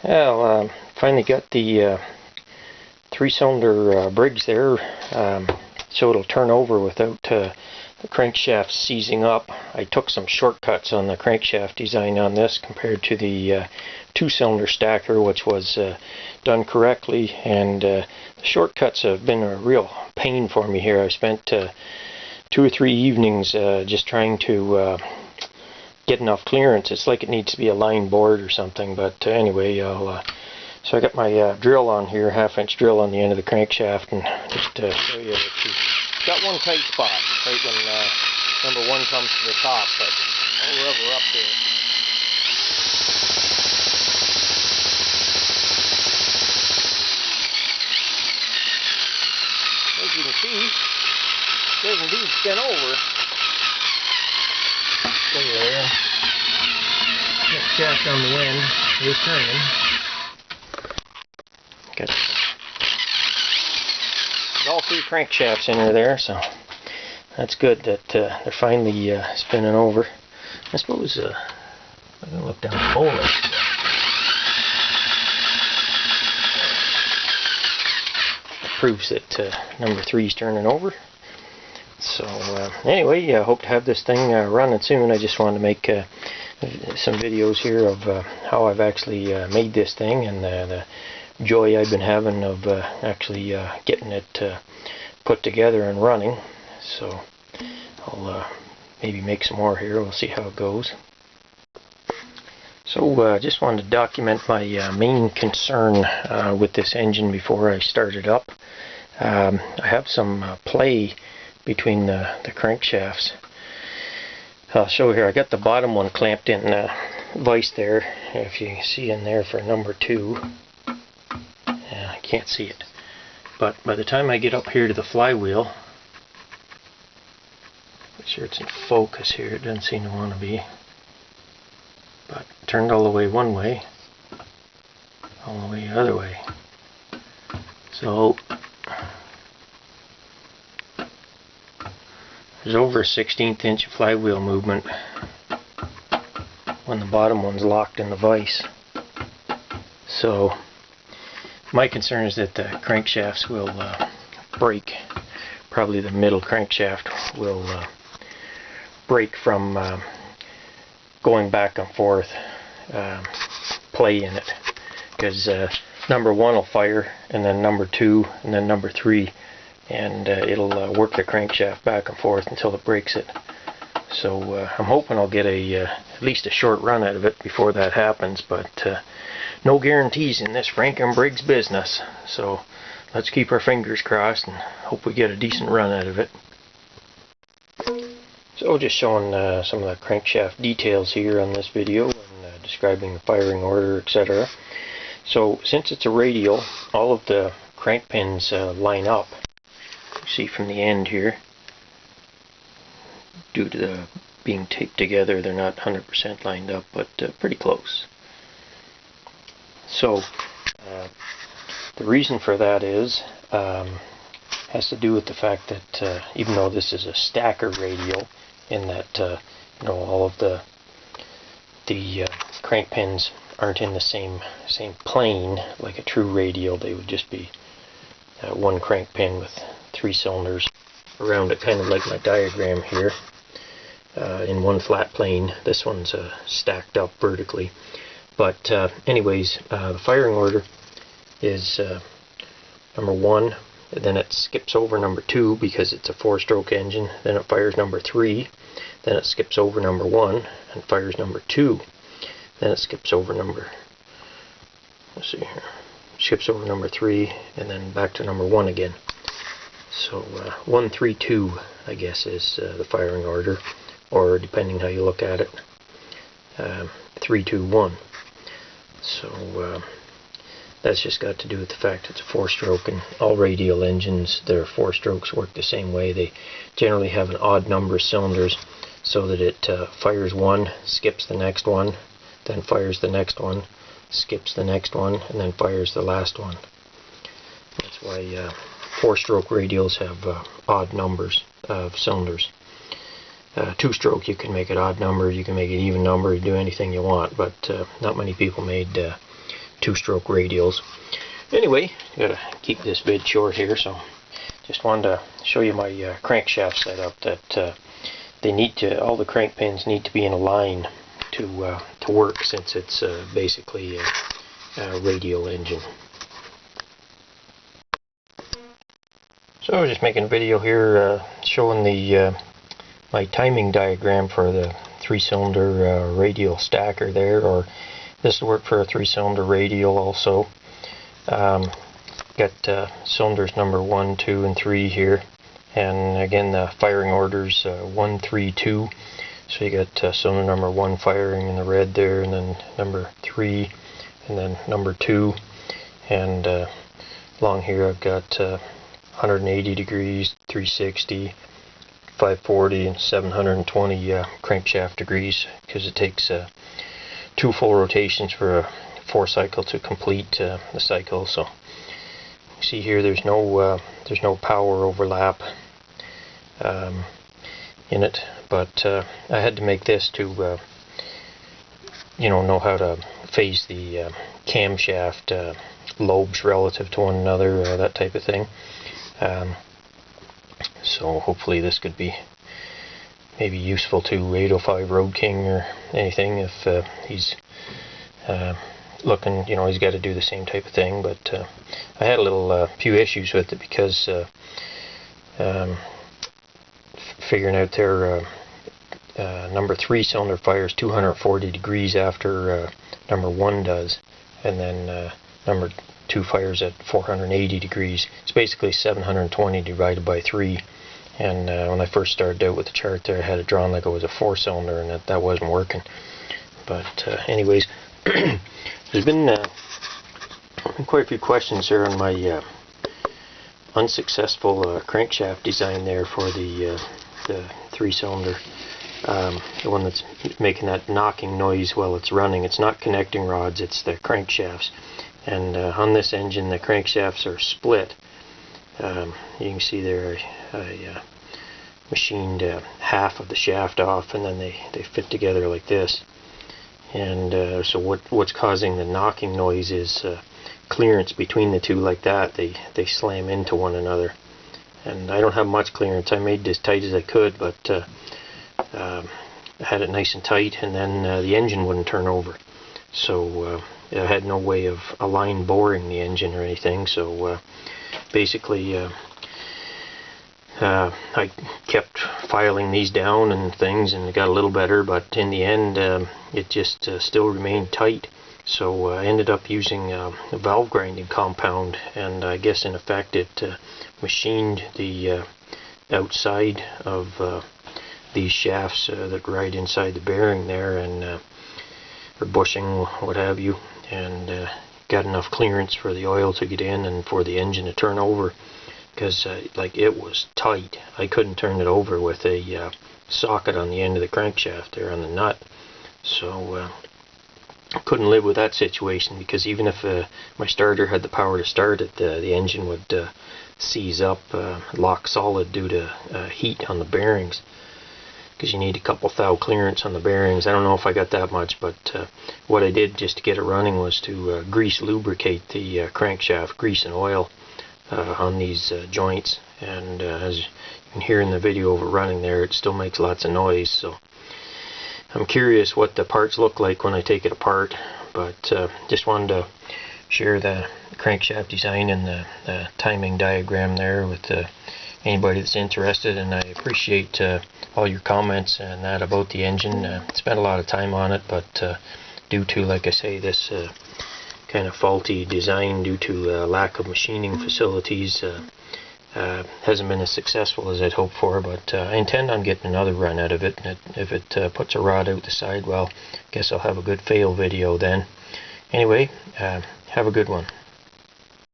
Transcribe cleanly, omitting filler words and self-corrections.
Well, finally got the 3-cylinder Briggs there, so it'll turn over without the crankshaft seizing up. I took some shortcuts on the crankshaft design on this compared to the 2-cylinder stacker, which was done correctly, and the shortcuts have been a real pain for me here. I spent 2 or 3 evenings just trying to get enough clearance. It's like it needs to be a line board or something, but anyway, so I got my drill on here, 1/2-inch drill on the end of the crankshaft, and just to show you that you've got one tight spot right when number 1 comes to the top, but I'll rubber up there. As you can see, it does indeed spin over. There. Shaft on the end is turning. Got all 3 crankshafts in there, so that's good that they're finally spinning over. I suppose I'm going to look down the bowl. That proves that number 3 is turning over. So anyway, I hope to have this thing running soon. I just wanted to make some videos here of how I've actually made this thing, and the joy I've been having of actually getting it put together and running. So I'll maybe make some more here. We'll see how it goes. So just wanted to document my main concern with this engine before I start it up. I have some play between the crankshafts. I'll show here. I got the bottom one clamped in vise there, if you can see in there for number 2. I can't see it, but by the time I get up here to the flywheel, make sure it's in focus here. It doesn't seem to want to be, but turned all the way one way, all the way the other way. So there's over a 1/16 inch flywheel movement when the bottom one's locked in the vise. So my concern is that the crankshafts will break. Probably the middle crankshaft will break from going back and forth play in it, because number 1 will fire, and then number 2, and then number 3. And it'll work the crankshaft back and forth until it breaks it. So I'm hoping I'll get at least a short run out of it before that happens, but no guarantees in this Frank and Briggs business. So let's keep our fingers crossed and hope we get a decent run out of it. So just showing some of the crankshaft details here on this video, and describing the firing order, etc. So since it's a radial, all of the crank pins line up. See from the end here, due to the being taped together, they're not 100% lined up, but pretty close. So the reason for that has to do with the fact that even though this is a stacker radial, in that all of the crank pins aren't in the same plane like a true radial, they would just be one crank pin with 3 cylinders around it, kind of like my diagram here, in one flat plane. This one's stacked up vertically. But anyways, the firing order is number 1, then it skips over number 2 because it's a 4-stroke engine, then it fires number 3, then it skips over number 1 and fires number 2, then it skips over number, let's see here, skips over number 3, and then back to number 1 again. So 1, 3, 2, I guess, is the firing order, or depending how you look at it, 3, 2, 1. So that's just got to do with the fact it's a 4-stroke, and all radial engines, their 4 strokes work the same way. They generally have an odd number of cylinders, so that it fires one, skips the next one, then fires the next one, skips the next one, and then fires the last one. That's why 4-stroke radials have odd numbers of cylinders. 2-stroke, you can make it odd number, you can make it even number, you do anything you want, but not many people made two-stroke radials. Anyway, gotta keep this vid short here, so just wanted to show you my crankshaft setup. That all the crank pins need to be in a line to work, since it's basically a radial engine. So I was just making a video here showing the my timing diagram for the 3-cylinder radial stacker there, or this will work for a 3-cylinder radial also. Got cylinders number 1, 2, and 3 here, and again the firing orders 1, 3, 2. So you got cylinder number 1 firing in the red there, and then number 3, and then number 2, and along here I've got 180 degrees, 360, 540, and 720 crankshaft degrees, because it takes 2 full rotations for a 4-cycle to complete the cycle. So you see here there's no power overlap in it, but I had to make this to know how to phase the camshaft lobes relative to one another, that type of thing. So hopefully this could be maybe useful to 805 Road King or anything, if he's looking, he's got to do the same type of thing. But I had a little few issues with it, because figuring out their number 3 cylinder fires 240 degrees after number 1 does, and then number 2 fires at 480 degrees. It's basically 720 divided by 3. And when I first started out with the chart there, I had it drawn like it was a 4-cylinder, and that wasn't working. But anyways, there's been quite a few questions there on my unsuccessful crankshaft design there for the 3-cylinder. The one that's making that knocking noise while it's running. It's not connecting rods, it's the crankshafts. And on this engine, the crankshafts are split. You can see there I machined half of the shaft off, and then they fit together like this. And so what's causing the knocking noise is clearance between the two like that. They slam into one another. And I don't have much clearance. I made this tight as I could, but I had it nice and tight, and then the engine wouldn't turn over. So I had no way of align boring the engine or anything. So basically I kept filing these down and things, and it got a little better, but in the end it just still remained tight. So I ended up using a valve grinding compound, and I guess in effect it machined the outside of these shafts that ride inside the bearing there, and or bushing, what have you, and got enough clearance for the oil to get in and for the engine to turn over, because like it was tight. I couldn't turn it over with a socket on the end of the crankshaft there on the nut. So I couldn't live with that situation, because even if my starter had the power to start it, the engine would seize up, lock solid due to heat on the bearings, because you need a couple thou clearance on the bearings. I don't know if I got that much, but what I did just to get it running was to grease lubricate the crankshaft, grease and oil on these joints. And as you can hear in the video of it running there, it still makes lots of noise. So I'm curious what the parts look like when I take it apart, but just wanted to share the crankshaft design and the timing diagram there with anybody that's interested. And I appreciate all your comments and that about the engine. Spent a lot of time on it, but due to, like I say, this kind of faulty design due to lack of machining facilities, hasn't been as successful as I'd hoped for. But I intend on getting another run out of it, and if it puts a rod out the side, well, I guess I'll have a good fail video then. Anyway, have a good one.